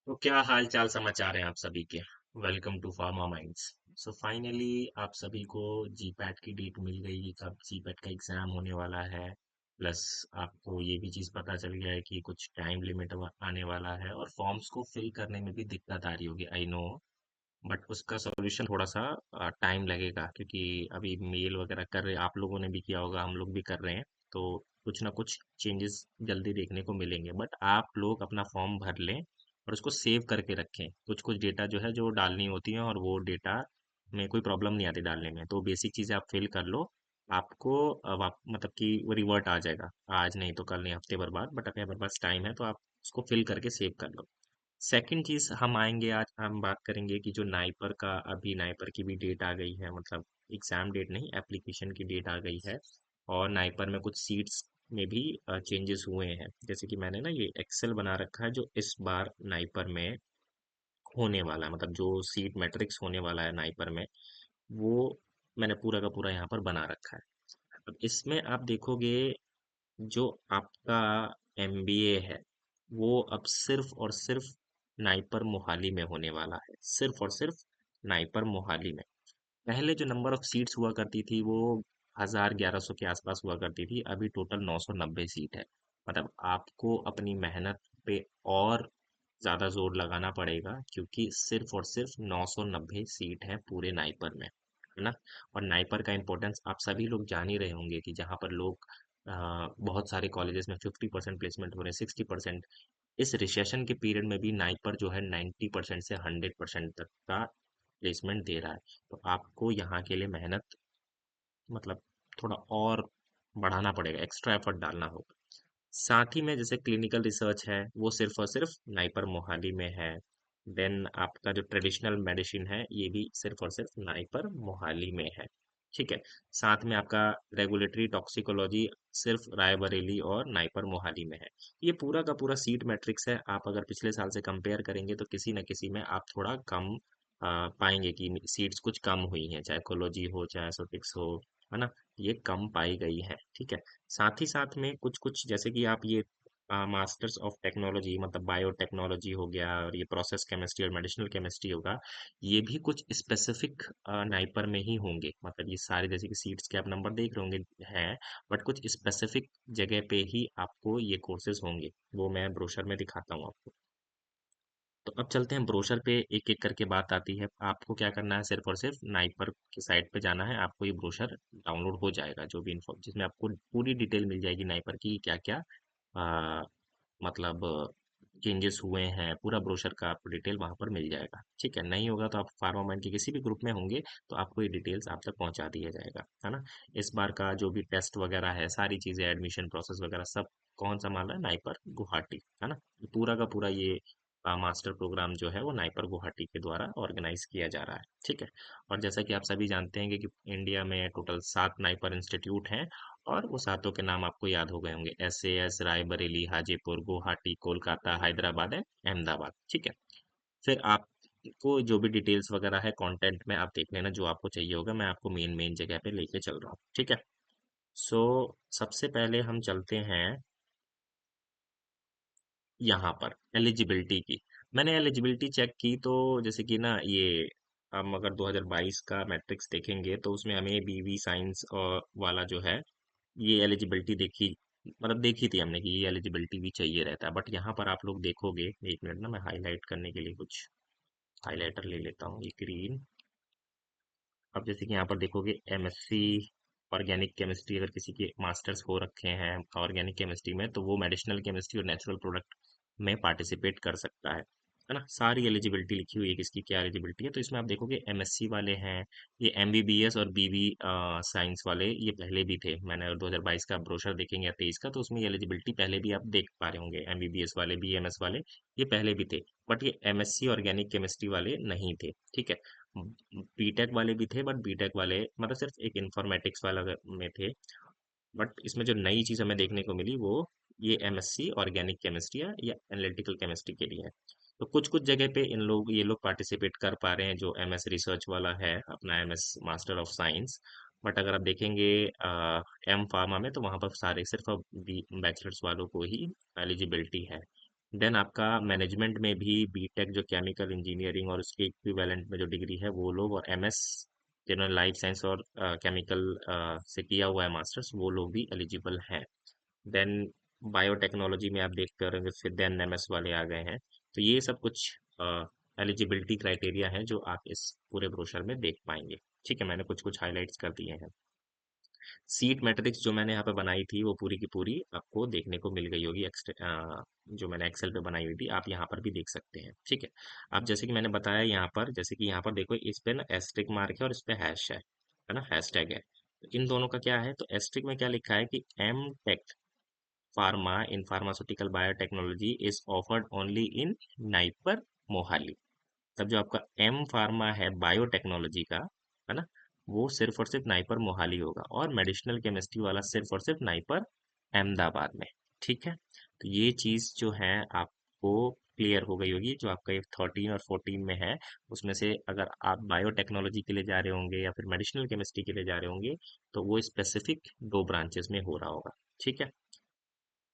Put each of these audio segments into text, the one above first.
तो क्या हाल चाल समाचार हैं आप सभी के। Welcome to Pharma Minds. So finally आप सभी को जीपैट की डेट मिल गई कि कब जीपैट का एग्जाम होने वाला है। प्लस आपको ये भी चीज़ पता चल गया है कि कुछ टाइम लिमिट आने वाला है और फॉर्म्स को फिल करने में भी दिक्कत आ रही होगी, आई नो। बट उसका सॉल्यूशन थोड़ा सा टाइम लगेगा, क्योंकि अभी मेल वगैरह कर रहे आप लोगों ने भी किया होगा, हम लोग भी कर रहे हैं। तो कुछ ना कुछ चेंजेस जल्दी देखने को मिलेंगे, बट आप लोग अपना फॉर्म भर लें और उसको सेव करके रखें। कुछ कुछ डेटा जो है जो डालनी होती है, और वो डेटा में कोई प्रॉब्लम नहीं आती डालने में, तो बेसिक चीज़ें आप फिल कर लो। आपको मतलब कि वो रिवर्ट आ जाएगा, आज नहीं तो कल नहीं, हफ्ते भर बाद, बट अगर हमारे पास टाइम है तो आप उसको फिल करके सेव कर लो। सेकंड चीज हम आएंगे, आज हम बात करेंगे कि जो नाइपर का, अभी नाइपर की भी डेट आ गई है, मतलब एग्जाम डेट नहीं, एप्लीकेशन की डेट आ गई है। और नाइपर में कुछ सीट्स में भी चेंजेस हुए हैं। जैसे कि मैंने ना ये एक्सेल बना रखा है जो इस बार नाइपर में होने वाला है, मतलब जो सीट मैट्रिक्स होने वाला है नाइपर में, वो मैंने पूरा का पूरा यहाँ पर बना रखा है। अब इसमें आप देखोगे, जो आपका एमबीए है वो अब सिर्फ और सिर्फ नाइपर मोहाली में होने वाला है, सिर्फ और सिर्फ नाइपर मोहाली में। पहले जो नंबर ऑफ सीट्स हुआ करती थी वो 1000-1100 के आसपास हुआ करती थी, अभी टोटल 990 सीट है। मतलब आपको अपनी मेहनत पे और ज़्यादा जोर लगाना पड़ेगा, क्योंकि सिर्फ और सिर्फ 990 सीट है पूरे नाइपर में, है ना। और नाइपर का इम्पोर्टेंस आप सभी लोग जान ही रहे होंगे कि जहाँ पर लोग बहुत सारे कॉलेजेस में 50% प्लेसमेंट हो रहे हैं, 60%। इस रिसेशन के पीरियड में भी नाइपर जो है 90% से 100% तक का प्लेसमेंट दे रहा है। तो आपको यहाँ के लिए मेहनत, मतलब थोड़ा और बढ़ाना पड़ेगा, एक्स्ट्रा एफर्ट डालना होगा। साथ ही में जैसे क्लिनिकल रिसर्च है वो सिर्फ और सिर्फ नाइपर मोहाली में है। देन आपका जो ट्रेडिशनल मेडिसिन है ये भी सिर्फ और सिर्फ नाइपर मोहाली में है। ठीक है। साथ में आपका रेगुलेटरी टॉक्सिकोलॉजी सिर्फ रायबरेली और नाइपर मोहाली में है। ये पूरा का पूरा सीट मैट्रिक्स है, आप अगर पिछले साल से कंपेयर करेंगे तो किसी न किसी में आप थोड़ा कम पाएंगे कि सीट्स कुछ कम हुई हैं, चाहे कोलोजी हो चाहे एसोटिक्स हो, है ना। ये कम पाई गई है, ठीक है। साथ ही साथ में कुछ कुछ जैसे कि आप ये मास्टर्स ऑफ टेक्नोलॉजी, मतलब बायोटेक्नोलॉजी हो गया, और ये प्रोसेस केमिस्ट्री और मेडिसिनल केमिस्ट्री होगा, ये भी कुछ स्पेसिफिक नाइपर में ही होंगे। मतलब ये सारे जैसे कि सीट्स के आप नंबर देख रहे होंगे हैं, बट कुछ स्पेसिफिक जगह पे ही आपको ये कोर्सेज होंगे। वो मैं ब्रोशर में दिखाता हूँ आपको। तो अब चलते हैं ब्रोशर पे, एक एक करके बात आती है। आपको क्या करना है, सिर्फ और सिर्फ नाइपर की साइट पे जाना है, आपको ये ब्रोशर डाउनलोड हो जाएगा, जो भी इन्फो जिसमें आपको पूरी डिटेल मिल जाएगी नाइपर की, क्या क्या मतलब चेंजेस हुए हैं, पूरा ब्रोशर का आपको डिटेल वहां पर मिल जाएगा। ठीक है, नहीं होगा तो आप फार्मामाइंड के किसी भी ग्रुप में होंगे तो आपको ये डिटेल्स आप तक पहुंचा दिया जाएगा, है ना। इस बार का जो भी टेस्ट वगैरह है, सारी चीजें, एडमिशन प्रोसेस वगैरह सब कौन संभाल रहा है, नाइपर गुवाहाटी, है ना। पूरा का पूरा ये मास्टर प्रोग्राम जो है वो नाइपर गुवाहाटी के द्वारा ऑर्गेनाइज किया जा रहा है, ठीक है। और जैसा कि आप सभी जानते हैं कि इंडिया में टोटल 7 नाइपर इंस्टीट्यूट हैं, और वो सातों के नाम आपको याद हो गए होंगे: एसएएस, रायबरेली, हाजीपुर, गुवाहाटी, कोलकाता, हैदराबाद एंड अहमदाबाद, ठीक है। फिर आपको जो भी डिटेल्स वगैरह है कंटेंट में आप देख लेना, जो आपको चाहिए होगा मैं आपको मेन मेन जगह पे लेके चल रहा हूँ, ठीक है। सो सबसे पहले हम चलते हैं यहाँ पर एलिजिबिलिटी की। मैंने एलिजिबिलिटी चेक की तो जैसे कि ना ये, हम अगर 2022 का मैट्रिक्स देखेंगे तो उसमें हमें बीवी साइंस वाला जो है ये एलिजिबिलिटी देखी, मतलब देखी थी हमने कि ये एलिजिबिलिटी भी चाहिए रहता है। बट यहाँ पर आप लोग देखोगे, एक मिनट ना, मैं हाईलाइट करने के लिए कुछ हाईलाइटर ले लेता हूँ, ये ग्रीन। अब जैसे कि यहाँ पर देखोगे, एमएससी ऑर्गेनिक केमिस्ट्री, अगर किसी के मास्टर्स हो रखे हैं ऑर्गेनिक केमिस्ट्री में, तो वो मेडिसिनल केमिस्ट्री और नेचुरल प्रोडक्ट में पार्टिसिपेट कर सकता है ना। सारी एलिजिबिलिटी लिखी हुई है किसकी क्या एलिजिबिलिटी है। तो इसमें आप देखोगे एमएससी वाले हैं, ये एमबीबीएस और बीबी साइंस वाले ये पहले भी थे। मैंने अगर 2022 का ब्रोशर देखेंगे या 23 का, तो उसमें एलिजिबिलिटी पहले भी आप देख पा रहे होंगे, एमबीबीएस वाले, बीएमएस वाले, ये पहले भी थे। बट ये एमएससी ऑर्गेनिक केमिस्ट्री वाले नहीं थे, ठीक है। बीटेक वाले भी थे, बट बीटेक वाले मतलब सिर्फ एक इंफॉर्मेटिक्स वाला में थे। बट इसमें जो नई चीज हमें देखने को मिली वो ये एमएससी ऑर्गेनिक केमिस्ट्री या एनालिटिकल केमिस्ट्री के लिए है। तो कुछ कुछ जगह पे इन लोग ये लोग पार्टिसिपेट कर पा रहे हैं, जो एमएस रिसर्च वाला है अपना, MS master of science. But अगर आप देखेंगे एम फार्मा में, तो वहाँ पर सारे सिर्फ अब बैचलर्स वालों को ही एलिजिबिलिटी है। देन आपका मैनेजमेंट में भी बीटेक जो केमिकल इंजीनियरिंग और उसके इक्विवेलेंट में जो डिग्री है वो लोग, और एमएस जनरल लाइफ साइंस और केमिकल से किया हुआ है मास्टर्स, वो लोग भी एलिजिबल हैं। देन बायोटेक्नोलॉजी में आप देखते होंगे फिर देन एमएस वाले आ गए हैं। तो ये सब कुछ एलिजिबिलिटी क्राइटेरिया हैं जो आप इस पूरे ब्रोशर में देख पाएंगे। ठीक है, मैंने कुछ कुछ हाइलाइट्स कर दिए हैं। सीट मैट्रिक्स जो मैंने यहाँ पे बनाई थी वो पूरी की पूरी आपको देखने को मिल गई होगी, जो मैंने एक्सेल पे बनाई हुई थी आप यहाँ पर भी देख सकते हैं। ठीक है, अब जैसे कि मैंने बताया यहाँ पर, जैसे कि यहाँ पर देखो इस पे ना एस्ट्रिक मार्क है और इस पे हैश है ना, हैशटैग है। तो इन दोनों का क्या है, तो एस्ट्रिक में क्या लिखा है कि M Tech pharma in pharmaceutical biotechnology is offered only in NIPER Mohali. तब जो आपका एम फार्मा है बायोटेक्नोलॉजी का, है ना, वो सिर्फ और सिर्फ नाइपर मोहाली होगा, और मेडिसिनल केमिस्ट्री वाला सिर्फ और सिर्फ नाइपर अहमदाबाद में। ठीक है, तो ये चीज जो है आपको क्लियर हो गई होगी, जो आपका ये 13 और 14 में है उसमें से अगर आप बायोटेक्नोलॉजी के लिए जा रहे होंगे या फिर मेडिसिनल केमिस्ट्री के लिए जा रहे होंगे तो वो स्पेसिफिक 2 ब्रांचेस में हो रहा होगा। ठीक है,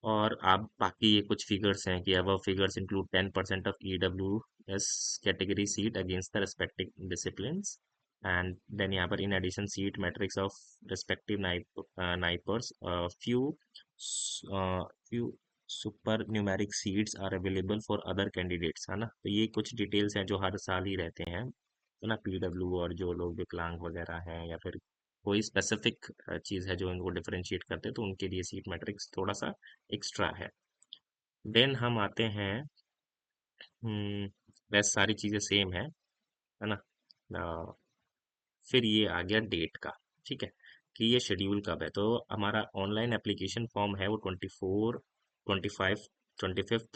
और आप बाकी ये कुछ फिगर्स हैं कि above figures include 10% of EWS category seat against the respective disciplines, and then यहाँ पर in addition seat matrix of respective NIPERs, few few super numeric seats are available for other candidates, है ना। तो ये कुछ डिटेल्स हैं जो हर साल ही रहते हैं, है ना, PW और जो लोग विकलांग वगैरह हैं या फिर कोई स्पेसिफिक चीज़ है जो इनको डिफरेंशिएट करते हैं, तो उनके लिए सीट मैट्रिक्स थोड़ा सा एक्स्ट्रा है। देन हम आते हैं, वैसे सारी चीज़ें सेम है ना। अ, फिर ये आ गया डेट का। ठीक है, कि ये शेड्यूल कब है, तो हमारा ऑनलाइन एप्लीकेशन फॉर्म है वो 25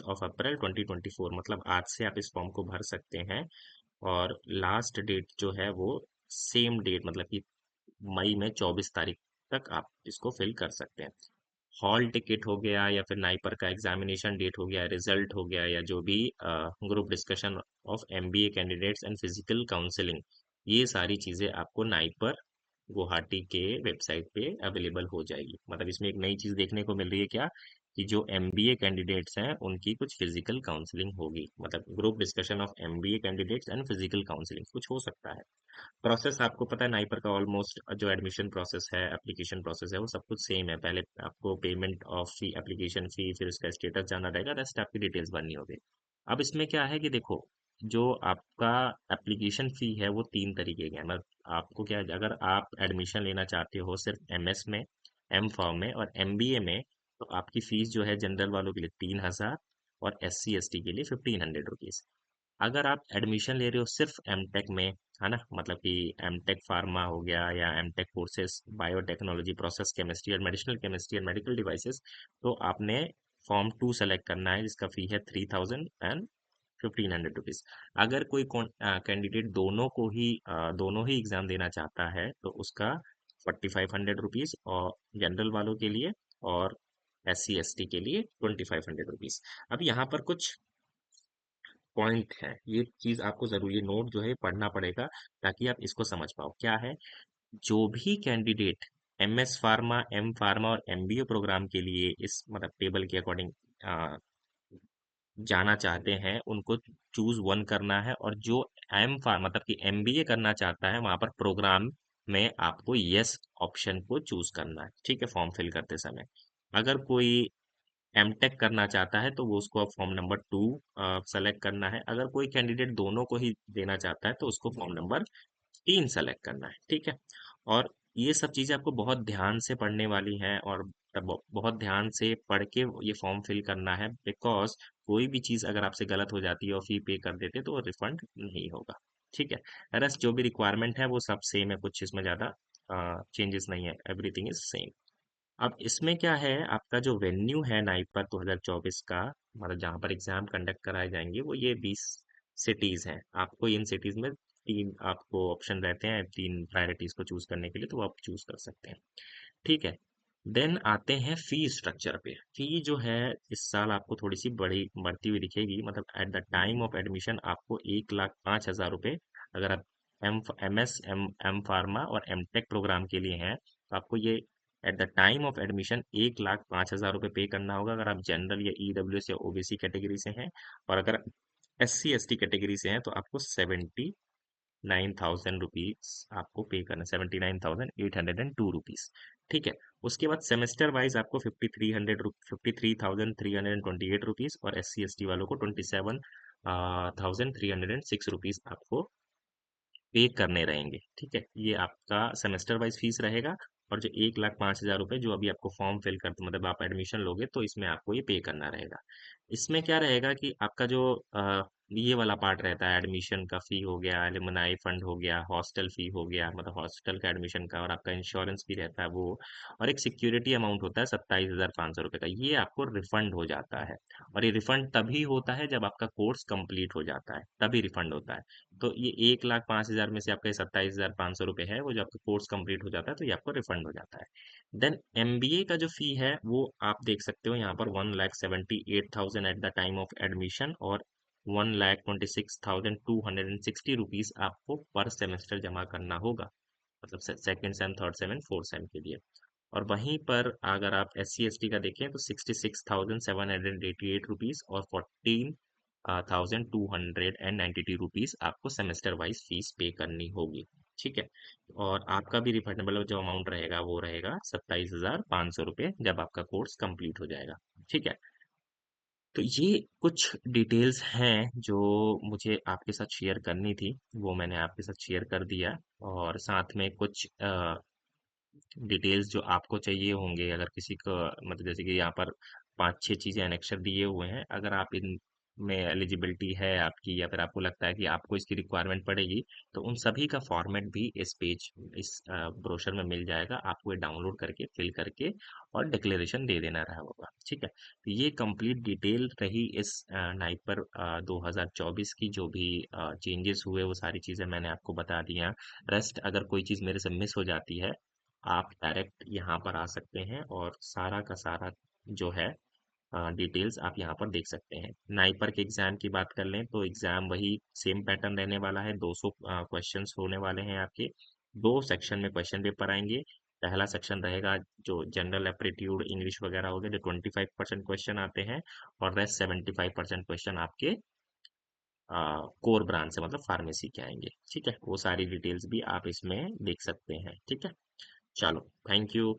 ऑफ अप्रैल 25 मतलब आज से आप इस फॉर्म को भर सकते हैं। और लास्ट डेट जो है वो सेम डेट, मतलब कि मई में 24 तारीख तक आप इसको फिल कर सकते हैं। हॉल टिकट हो गया या फिर नाइपर का एग्जामिनेशन डेट हो गया, रिजल्ट हो गया, या जो भी group discussion of MBA candidates and physical counselling, ये सारी चीज़ें आपको नाइपर गुवाहाटी के वेबसाइट पे अवेलेबल हो जाएगी। मतलब इसमें एक नई चीज़ देखने को मिल रही है क्या, कि जो MBA कैंडिडेट्स हैं उनकी कुछ फिजिकल काउंसलिंग होगी, मतलब group discussion of MBA candidates and physical counselling कुछ हो सकता है। प्रोसेस आपको पता है नाइपर का, ऑलमोस्ट जो एडमिशन प्रोसेस है, एप्लीकेशन प्रोसेस है, वो सब कुछ सेम है। पहले आपको payment of fee, application fee, फिर उसका स्टेटस जानना रहेगा, रेस्ट आपकी डिटेल्स भरनी होगी। अब इसमें क्या है कि देखो, जो आपका एप्लीकेशन फी है वो 3 तरीके के हैं। मतलब आपको क्या है, अगर आप एडमिशन लेना चाहते हो सिर्फ MS में, M फॉर्म में और MBA में, तो आपकी फीस जो है जनरल वालों के लिए 3,000 और SC ST के लिए 1,500 रुपीज। अगर आप एडमिशन ले रहे हो सिर्फ एमटेक में, है ना, मतलब कि एमटेक फार्मा हो गया या M Tech courses biotechnology, process chemistry और मेडिसिनल केमिस्ट्री और मेडिकल डिवाइसेस, तो आपने फॉर्म 2 सेलेक्ट करना है जिसका फी है 3,000 एंड 1,500 रुपीज। अगर कोई कैंडिडेट दोनों ही एग्जाम देना चाहता है तो उसका 4,500 रुपीज, और जनरल वालों के लिए और SC ST के लिए 2,500 रुपीज। अब यहाँ पर कुछ पॉइंट है, ये चीज आपको जरूरी नोट जो है पढ़ना पड़ेगा ताकि आप इसको समझ पाओ क्या है। जो भी candidate MS pharma, M pharma और MBA प्रोग्राम के लिए इस मतलब टेबल के अकॉर्डिंग जाना चाहते हैं, उनको चूज वन करना है, और जो एम फार्म मतलब कि MBA करना चाहता है वहां पर प्रोग्राम में आपको यस ऑप्शन को चूज करना है। ठीक है, फॉर्म फिल करते समय। अगर कोई एमटेक करना चाहता है तो वो उसको अब फॉर्म नंबर 2 सेलेक्ट करना है। अगर कोई कैंडिडेट दोनों को ही देना चाहता है तो उसको फॉर्म नंबर 3 सेलेक्ट करना है। ठीक है, और ये सब चीजें आपको बहुत ध्यान से पढ़ने वाली हैं, और बहुत ध्यान से पढ़ के ये फॉर्म फिल करना है, बिकॉज कोई भी चीज अगर आपसे गलत हो जाती है और फी पे कर देते तो रिफंड नहीं होगा। ठीक है, रस जो भी रिक्वायरमेंट है वो सब सेम है, कुछ इसमें ज्यादा चेंजेस नहीं है, एवरीथिंग इज सेम। अब इसमें क्या है, आपका जो वेन्यू है नाइपर 2024 का, मतलब जहाँ पर एग्जाम कंडक्ट कराए जाएंगे, वो ये 20 सिटीज हैं। आपको इन सिटीज में तीन आपको ऑप्शन रहते हैं, 3 प्रायोरिटीज को चूज करने के लिए, तो वो आप चूज कर सकते हैं। ठीक है, देन आते हैं फी स्ट्रक्चर पे। फी जो है इस साल आपको थोड़ी सी बड़ी बढ़ती हुई दिखेगी, मतलब at the time of admission आपको 1,05,000 रुपये, अगर आप एम MS एम फार्मा और एमटेक प्रोग्राम के लिए हैं तो आपको ये at the time of admission 1,05,000 रुपये पे करना होगा अगर आप जनरल या ईडब्ल्यूएस या ओबीसी कैटेगरी से हैं। और अगर SC ST कैटेगरी से हैं तो आपको 79,000 रुपीज आपको पे करना, 79,802 रुपीज। ठीक है। उसके बाद सेमेस्टर वाइज आपको 53,328 रुपीज और SC ST वालों को 27,306 रुपीज आपको पे करने रहेंगे। ठीक है, ये आपका सेमेस्टर वाइज फीस रहेगा। और जो 1,05,000 रुपये जो अभी आपको फॉर्म फिल करते मतलब आप एडमिशन लोगे तो इसमें आपको ये पे करना रहेगा। इसमें क्या रहेगा कि आपका जो ये वाला पार्ट रहता है, एडमिशन का फी हो गया, एलुमनाई फंड हो गया, हॉस्टल फी हो गया, मतलब हॉस्टल का एडमिशन का, और आपका इंश्योरेंस भी रहता है वो, और एक सिक्योरिटी अमाउंट होता है 27,500 रुपये का, ये आपको रिफंड हो जाता है। और ये रिफंड तभी होता है जब आपका कोर्स कंप्लीट हो जाता है, तभी रिफंड होता है। तो ये 1,05,000 में से आपका 27,500 रुपये है, वो जो आपका कोर्स कंप्लीट हो जाता है तो ये आपको रिफंड हो जाता है। देन MBA का जो फी है वो आप देख सकते हो यहाँ पर 1,78,000 at the time of admission, और 1,26,260 रुपीज आपको पर सेमेस्टर जमा करना होगा, मतलब second same, third same and fourth same के लिए। और वहीं पर अगर आप SC ST का देखें तो 66,788 रुपीज और 14,292 रुपीज आपको सेमेस्टर वाइज फीस पे करनी होगी। ठीक है। और आपका भी रिफंडेबल जो अमाउंट रहेगा वो रहेगा 27,500 रुपये जब आपका कोर्स कंप्लीट हो जाएगा। ठीक है। तो ये कुछ डिटेल्स हैं जो मुझे आपके साथ शेयर करनी थी, वो मैंने आपके साथ शेयर कर दिया। और साथ में कुछ डिटेल्स जो आपको चाहिए होंगे, अगर किसी को मतलब जैसे कि यहाँ पर 5-6 चीज़ें एनेक्चर दिए हुए हैं, अगर आप इन में एलिजिबिलिटी है आपकी या फिर आपको लगता है कि आपको इसकी रिक्वायरमेंट पड़ेगी, तो उन सभी का फॉर्मेट भी इस ब्रोशर में मिल जाएगा, आपको ये डाउनलोड करके फिल करके और डिक्लेरेशन दे देना रहा होगा। ठीक है। तो ये कंप्लीट डिटेल रही इस नाइपर 2024 की, जो भी चेंजेस हुए वो सारी चीज़ें मैंने आपको बता दी हैं। रेस्ट अगर कोई चीज़ मेरे से मिस हो जाती है, आप डायरेक्ट यहाँ पर आ सकते हैं और सारा का सारा जो है डिटेल्स आप यहाँ पर देख सकते हैं। नाइपर के एग्जाम की बात कर लें तो एग्जाम वही सेम पैटर्न रहने वाला है, 200 क्वेश्चंस होने वाले हैं आपके। दो सेक्शन में क्वेश्चन पेपर आएंगे। पहला सेक्शन रहेगा जो जनरल एप्टीट्यूड इंग्लिश वगैरह हो गया, जो 25% क्वेश्चन आते हैं, और रेस्ट 75% क्वेश्चन आपके कोर ब्रांच से मतलब फार्मेसी के आएंगे। ठीक है, वो सारी डिटेल्स भी आप इसमें देख सकते हैं। ठीक है, चलो, थैंक यू।